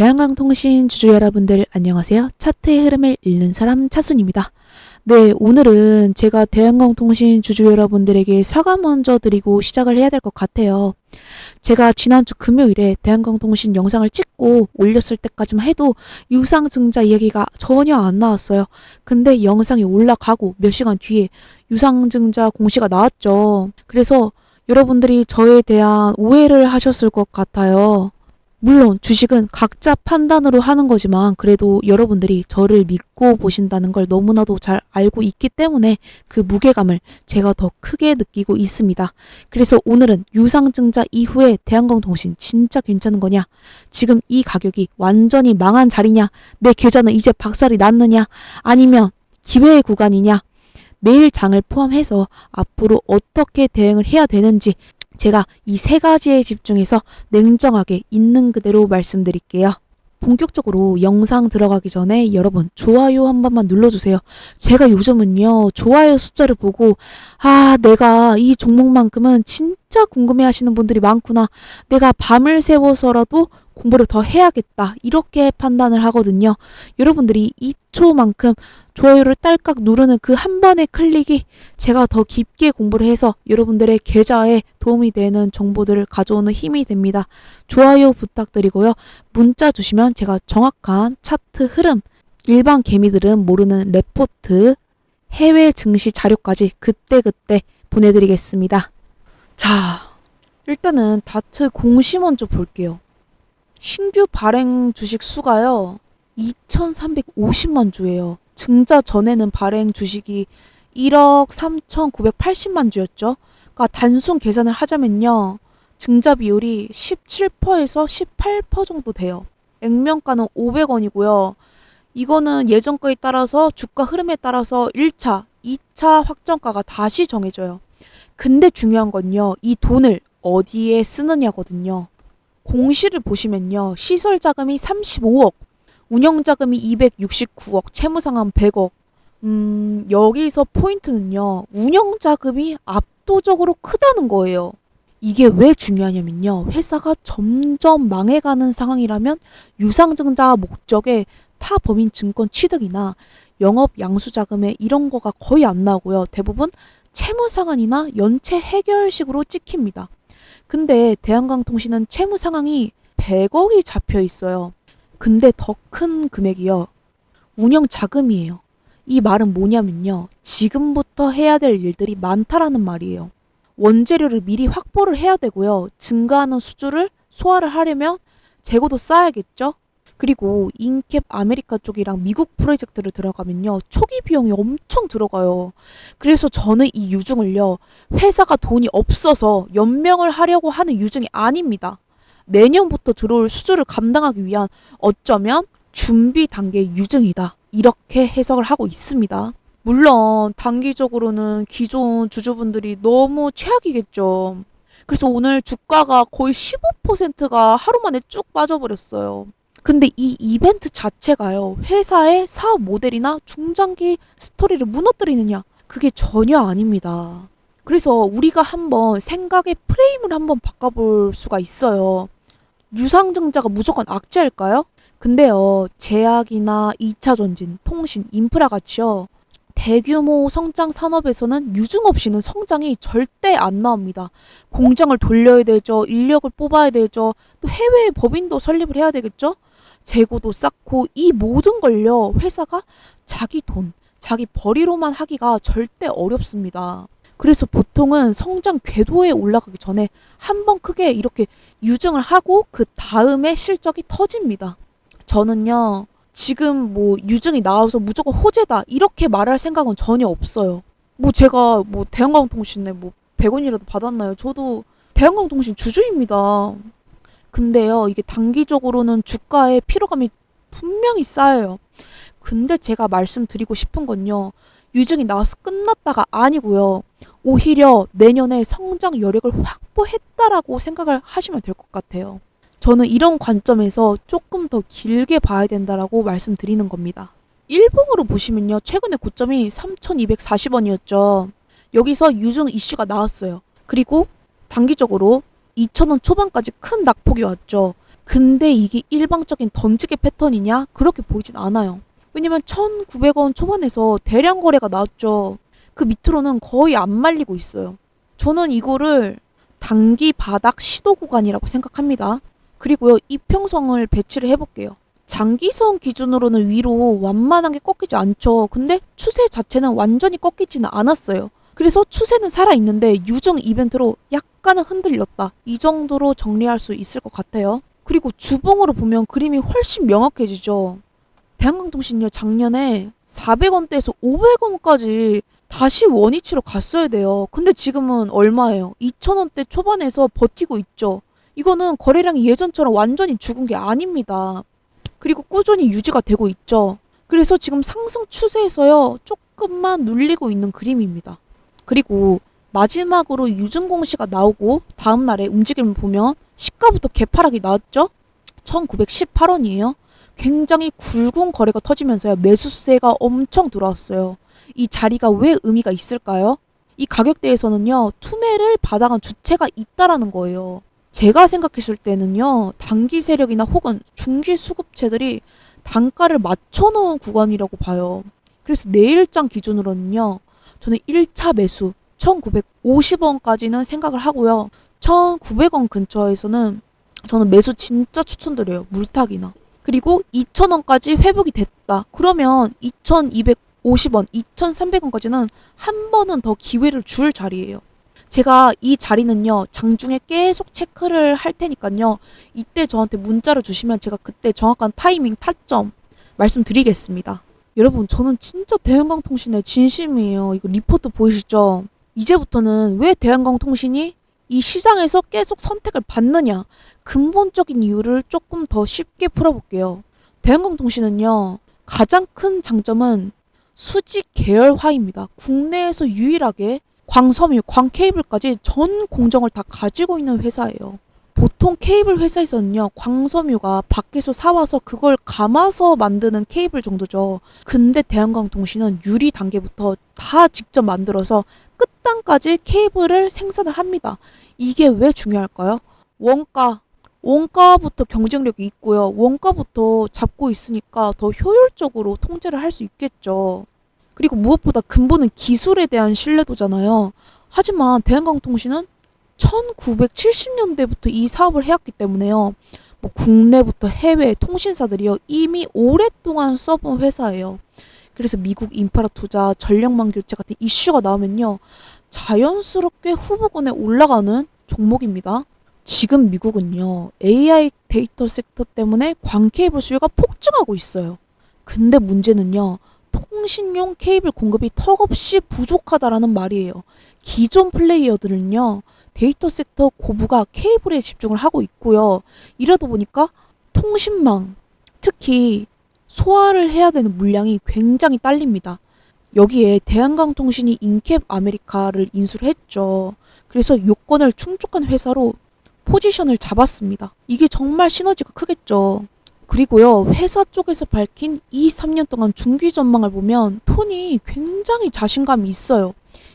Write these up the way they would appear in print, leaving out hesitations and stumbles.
대한강통신 주주 여러분들 안녕하세요. 차트의 흐름을 읽는 사람 차순입니다. 네, 오늘은 제가 대한강통신 주주 여러분들에게 사과 먼저 드리고 시작을 해야 될 것 같아요. 제가 지난주 금요일에 대한강통신 영상을 찍고 올렸을 때까지만 해도 유상증자 이야기가 전혀 안 나왔어요. 근데 영상이 올라가고 몇 시간 뒤에 유상증자 공시가 나왔죠. 그래서 여러분들이 저에 대한 오해를 하셨을 것 같아요. 물론 주식은 각자 판단으로 하는 거지만 그래도 여러분들이 저를 믿고 보신다는 걸 너무나도 잘 알고 있기 때문에 그 무게감을 제가 더 크게 느끼고 있습니다. 그래서 오늘은 유상증자 이후에 대한강통신 진짜 괜찮은 거냐? 지금 이 가격이 완전히 망한 자리냐? 내 계좌는 이제 박살이 났느냐? 아니면 기회의 구간이냐? 내일 장을 포함해서 앞으로 어떻게 대응을 해야 되는지 제가 이 세 가지에 집중해서 냉정하게 있는 그대로 말씀드릴게요. 본격적으로 영상 들어가기 전에 여러분 좋아요 한 번만 눌러주세요. 제가 요즘은요 좋아요 숫자를 보고 내가 이 종목만큼은 진짜 궁금해 하시는 분들이 많구나. 내가 밤을 새워서라도 공부를 더 해야겠다. 이렇게 판단을 하거든요. 여러분들이 2초만큼 좋아요를 딸깍 누르는 그 한 번의 클릭이 제가 더 깊게 공부를 해서 여러분들의 계좌에 도움이 되는 정보들을 가져오는 힘이 됩니다. 좋아요 부탁드리고요. 문자 주시면 제가 정확한 차트 흐름, 일반 개미들은 모르는 레포트, 해외 증시 자료까지 그때그때 보내드리겠습니다. 자, 일단은 다트 공시 먼저 볼게요. 신규 발행 주식 수가요. 2,350만 주예요. 증자 전에는 발행 주식이 1억 3,980만 주였죠. 그러니까 단순 계산을 하자면요. 증자 비율이 17%에서 18% 정도 돼요. 액면가는 500원이고요. 이거는 예전가에 따라서 주가 흐름에 따라서 1차, 2차 확정가가 다시 정해져요. 근데 중요한 건요. 이 돈을 어디에 쓰느냐거든요. 공시를 보시면요. 시설 자금이 35억, 운영 자금이 269억, 채무 상환 100억. 여기서 포인트는요. 운영 자금이 압도적으로 크다는 거예요. 이게 왜 중요하냐면요. 회사가 점점 망해가는 상황이라면 유상증자 목적의 타 법인 증권 취득이나 영업 양수 자금에 이런 거가 거의 안 나오고요. 대부분 채무 상환이나 연체 해결식으로 찍힙니다. 근데 대한강통신은 채무 상황이 100억이 잡혀 있어요. 근데 더 큰 금액이요. 운영 자금이에요. 이 말은 뭐냐면요. 지금부터 해야 될 일들이 많다라는 말이에요. 원재료를 미리 확보를 해야 되고요. 증가하는 수주를 소화를 하려면 재고도 쌓아야겠죠. 그리고 인캡 아메리카 쪽이랑 미국 프로젝트를 들어가면요. 초기 비용이 엄청 들어가요. 그래서 저는 이 유증을요. 회사가 돈이 없어서 연명을 하려고 하는 유증이 아닙니다. 내년부터 들어올 수주를 감당하기 위한 어쩌면 준비 단계 유증이다. 이렇게 해석을 하고 있습니다. 물론 단기적으로는 기존 주주분들이 너무 최악이겠죠. 그래서 오늘 주가가 거의 15%가 하루 만에 쭉 빠져버렸어요. 근데 이 이벤트 자체가요. 회사의 사업 모델이나 중장기 스토리를 무너뜨리느냐? 그게 전혀 아닙니다. 그래서 우리가 한번 생각의 프레임을 한번 바꿔볼 수가 있어요. 유상증자가 무조건 악재일까요? 근데요. 제약이나 2차 전진, 통신, 인프라 같이요. 대규모 성장 산업에서는 유증 없이는 성장이 절대 안 나옵니다. 공장을 돌려야 되죠. 인력을 뽑아야 되죠. 또 해외에 법인도 설립을 해야 되겠죠. 재고도 쌓고 이 모든 걸요. 회사가 자기 돈, 자기 벌이로만 하기가 절대 어렵습니다. 그래서 보통은 성장 궤도에 올라가기 전에 한번 크게 이렇게 유증을 하고 그 다음에 실적이 터집니다. 저는요. 지금 유증이 나와서 무조건 호재다 이렇게 말할 생각은 전혀 없어요. 제가 대한강통신에 100원이라도 받았나요? 저도 대한강통신 주주입니다. 근데요. 이게 단기적으로는 주가에 피로감이 분명히 쌓여요. 근데 제가 말씀드리고 싶은 건요. 유증이 나와서 끝났다가 아니고요. 오히려 내년에 성장 여력을 확보했다라고 생각을 하시면 될 것 같아요. 저는 이런 관점에서 조금 더 길게 봐야 된다라고 말씀드리는 겁니다. 일봉으로 보시면요. 최근에 고점이 3,240원이었죠. 여기서 유증 이슈가 나왔어요. 그리고 단기적으로 2,000원 초반까지 큰 낙폭이 왔죠. 근데 이게 일방적인 던지기 패턴이냐? 그렇게 보이진 않아요. 왜냐면 1,900원 초반에서 대량 거래가 나왔죠. 그 밑으로는 거의 안 말리고 있어요. 저는 이거를 단기 바닥 시도 구간이라고 생각합니다. 그리고요, 이평선을 배치를 해볼게요. 장기선 기준으로는 위로 완만하게 꺾이지 않죠. 근데 추세 자체는 완전히 꺾이지는 않았어요. 그래서 추세는 살아있는데 유증 이벤트로 약간은 흔들렸다. 이 정도로 정리할 수 있을 것 같아요. 그리고 주봉으로 보면 그림이 훨씬 명확해지죠. 대한강통신이요, 작년에 400원대에서 500원까지 다시 원위치로 갔어야 돼요. 근데 지금은 얼마예요? 2,000원대 초반에서 버티고 있죠. 이거는 거래량이 예전처럼 완전히 죽은 게 아닙니다. 그리고 꾸준히 유지가 되고 있죠. 그래서 지금 상승 추세에서요, 조금만 눌리고 있는 그림입니다. 그리고 마지막으로 유증 공시가 나오고 다음날에 움직임을 보면 시가부터 개파락이 나왔죠? 1,918원이에요. 굉장히 굵은 거래가 터지면서요, 매수세가 엄청 들어왔어요. 이 자리가 왜 의미가 있을까요? 이 가격대에서는요, 투매를 받아간 주체가 있다라는 거예요. 제가 생각했을 때는요, 단기 세력이나 혹은 중기 수급체들이 단가를 맞춰놓은 구간이라고 봐요. 그래서 내일장 기준으로는요, 저는 1차 매수 1,950원까지는 생각을 하고요. 1,900원 근처에서는 저는 매수 진짜 추천드려요. 물타기나. 그리고 2,000원까지 회복이 됐다. 그러면 2,250원, 2,300원까지는 한 번은 더 기회를 줄 자리예요. 제가 이 자리는요, 장중에 계속 체크를 할 테니까요. 이때 저한테 문자를 주시면 제가 그때 정확한 타이밍, 타점 말씀드리겠습니다. 여러분, 저는 진짜 대한강통신의 진심이에요. 이거 리포트 보이시죠? 이제부터는 왜 대한강통신이 이 시장에서 계속 선택을 받느냐, 근본적인 이유를 조금 더 쉽게 풀어볼게요. 대한강통신은요, 가장 큰 장점은 수직 계열화입니다. 국내에서 유일하게 광섬유, 광케이블까지 전 공정을 다 가지고 있는 회사예요. 보통 케이블 회사에서는요, 광섬유가 밖에서 사와서 그걸 감아서 만드는 케이블 정도죠. 근데 대한강통신은 유리 단계부터 다 직접 만들어서 끝단까지 케이블을 생산을 합니다. 이게 왜 중요할까요? 원가부터 경쟁력이 있고요. 원가부터 잡고 있으니까 더 효율적으로 통제를 할 수 있겠죠. 그리고 무엇보다 근본은 기술에 대한 신뢰도잖아요. 하지만 대한강통신은 1970년대부터 이 사업을 해왔기 때문에요. 뭐 국내부터 해외 통신사들이요, 이미 오랫동안 써본 회사예요. 그래서 미국 인프라 투자, 전력망 교체 같은 이슈가 나오면요, 자연스럽게 후보군에 올라가는 종목입니다. 지금 미국은요, AI 데이터 섹터 때문에 광케이블 수요가 폭증하고 있어요. 근데 문제는요, 통신용 케이블 공급이 턱없이 부족하다라는 말이에요. 기존 플레이어들은요, 데이터 섹터 고부가 케이블에 집중을 하고 있고요. 이러다 보니까 통신망, 특히 소화를 해야 되는 물량이 굉장히 딸립니다. 여기에 대한강통신이 인캡 아메리카를 인수를 했죠. 그래서 요건을 충족한 회사로 포지션을 잡았습니다. 이게 정말 시너지가 크겠죠. 그리고요, 회사 쪽에서 밝힌 2-3년 동안 중기 전망을 보면 톤이 굉장히 자신감이 있어요.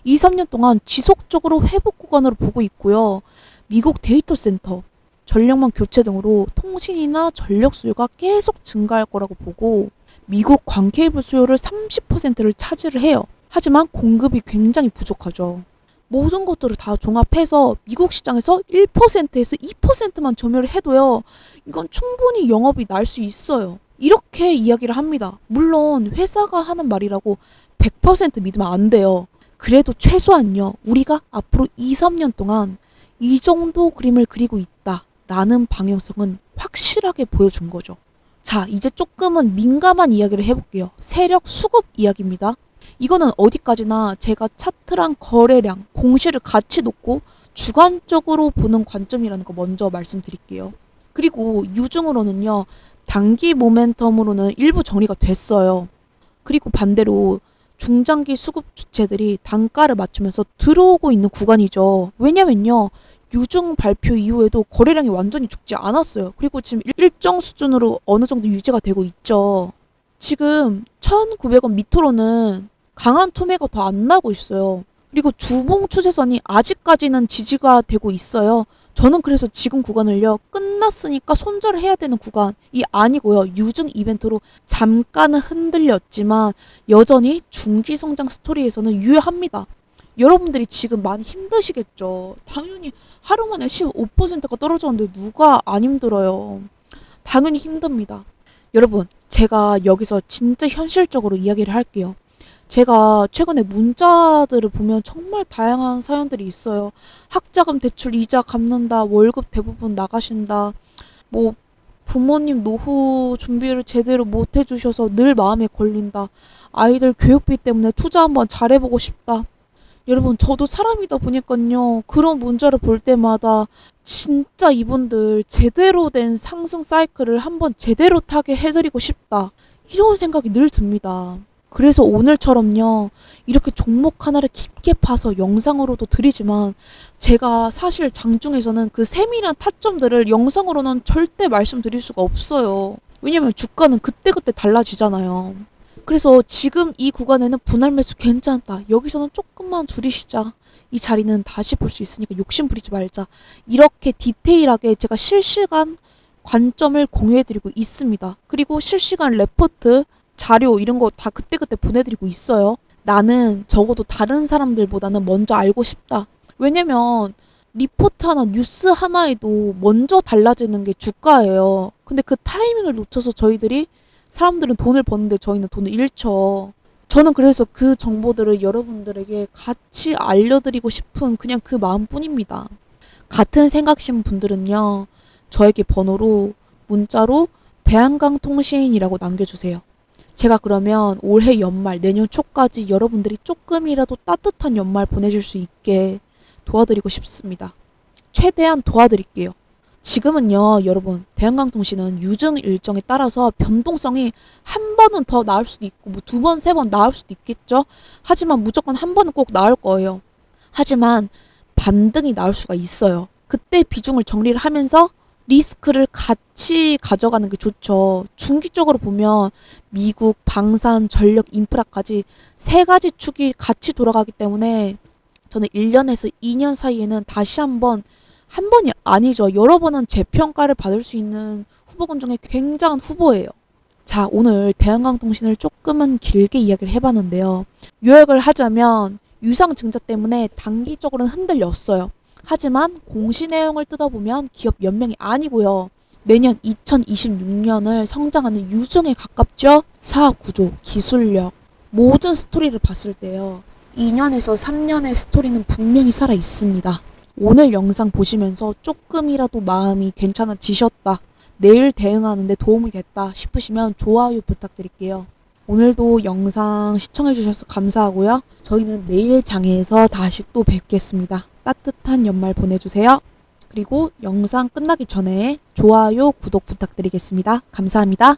2-3년 동안 지속적으로 회복 구간으로 보고 있고요. 미국 데이터 센터, 전력망 교체 등으로 통신이나 전력 수요가 계속 증가할 거라고 보고, 미국 광케이블 수요를 30%를 차지를 해요. 하지만 공급이 굉장히 부족하죠. 모든 것들을 다 종합해서 미국 시장에서 1%에서 2%만 점유를 해도요, 이건 충분히 영업이 날 수 있어요. 이렇게 이야기를 합니다. 물론 회사가 하는 말이라고 100% 믿으면 안 돼요. 그래도 최소한요, 우리가 앞으로 2-3년 동안 이 정도 그림을 그리고 있다라는 방향성은 확실하게 보여준 거죠. 자, 이제 조금은 민감한 이야기를 해볼게요. 세력 수급 이야기입니다. 이거는 어디까지나 제가 차트랑 거래량, 공시를 같이 놓고 주관적으로 보는 관점이라는 거 먼저 말씀드릴게요. 그리고 유증으로는요, 단기 모멘텀으로는 일부 정리가 됐어요. 그리고 반대로 중장기 수급 주체들이 단가를 맞추면서 들어오고 있는 구간이죠. 왜냐면요, 유증 발표 이후에도 거래량이 완전히 죽지 않았어요. 그리고 지금 일정 수준으로 어느 정도 유지가 되고 있죠. 지금 1,900원 밑으로는 강한 투매가 더 안 나고 있어요. 그리고 주봉 추세선이 아직까지는 지지가 되고 있어요. 저는 그래서 지금 구간을요, 끝났으니까 손절을 해야 되는 구간이 아니고요. 유증 이벤트로 잠깐은 흔들렸지만 여전히 중기 성장 스토리에서는 유효합니다. 여러분들이 지금 많이 힘드시겠죠. 당연히 하루 만에 15%가 떨어졌는데 누가 안 힘들어요. 당연히 힘듭니다. 여러분, 제가 여기서 진짜 현실적으로 이야기를 할게요. 제가 최근에 문자들을 보면 정말 다양한 사연들이 있어요. 학자금 대출 이자 갚는다, 월급 대부분 나가신다, 뭐 부모님 노후 준비를 제대로 못 해주셔서 늘 마음에 걸린다, 아이들 교육비 때문에 투자 한번 잘해보고 싶다. 여러분, 저도 사람이다 보니까요, 그런 문자를 볼 때마다 진짜 이분들 제대로 된 상승 사이클을 한번 제대로 타게 해드리고 싶다, 이런 생각이 늘 듭니다. 그래서 오늘처럼요, 이렇게 종목 하나를 깊게 파서 영상으로도 드리지만 제가 사실 장중에서는 그 세밀한 타점들을 영상으로는 절대 말씀드릴 수가 없어요. 왜냐면 주가는 그때그때 달라지잖아요. 그래서 지금 이 구간에는 분할 매수 괜찮다, 여기서는 조금만 줄이시자, 이 자리는 다시 볼 수 있으니까 욕심 부리지 말자, 이렇게 디테일하게 제가 실시간 관점을 공유해드리고 있습니다. 그리고 실시간 레포트 자료 이런 거 다 그때그때 보내드리고 있어요. 나는 적어도 다른 사람들보다는 먼저 알고 싶다. 왜냐면 리포트 하나, 뉴스 하나에도 먼저 달라지는 게 주가예요. 근데 그 타이밍을 놓쳐서 저희들이, 사람들은 돈을 버는데 저희는 돈을 잃죠. 저는 그래서 그 정보들을 여러분들에게 같이 알려드리고 싶은 그냥 그 마음뿐입니다. 같은 생각이신 분들은요, 저에게 번호로 문자로 대한강통신이라고 남겨주세요. 제가 그러면 올해 연말, 내년 초까지 여러분들이 조금이라도 따뜻한 연말 보내실 수 있게 도와드리고 싶습니다. 최대한 도와드릴게요. 지금은요, 여러분, 대한강통신은 유증 일정에 따라서 변동성이 한 번은 더 나올 수도 있고, 뭐 두 번, 세 번 나올 수도 있겠죠? 하지만 무조건 한 번은 꼭 나올 거예요. 하지만 반등이 나올 수가 있어요. 그때 비중을 정리를 하면서 리스크를 같이 가져가는 게 좋죠. 중기적으로 보면 미국, 방산, 전력, 인프라까지 세 가지 축이 같이 돌아가기 때문에 저는 1년에서 2년 사이에는 다시 한 번이 아니죠, 여러 번은 재평가를 받을 수 있는 후보군 중에 굉장한 후보예요. 자, 오늘 대한강통신을 조금은 길게 이야기를 해봤는데요. 요약을 하자면 유상증자 때문에 단기적으로는 흔들렸어요. 하지만 공시 내용을 뜯어보면 기업 연명이 아니고요, 내년 2026년을 성장하는 유증에 가깝죠. 사업 구조, 기술력, 모든 스토리를 봤을 때요, 2년에서 3년의 스토리는 분명히 살아 있습니다. 오늘 영상 보시면서 조금이라도 마음이 괜찮아지셨다, 내일 대응하는데 도움이 됐다 싶으시면 좋아요 부탁드릴게요. 오늘도 영상 시청해주셔서 감사하고요. 저희는 내일 장에서 다시 또 뵙겠습니다. 따뜻한 연말 보내주세요. 그리고 영상 끝나기 전에 좋아요, 구독 부탁드리겠습니다. 감사합니다.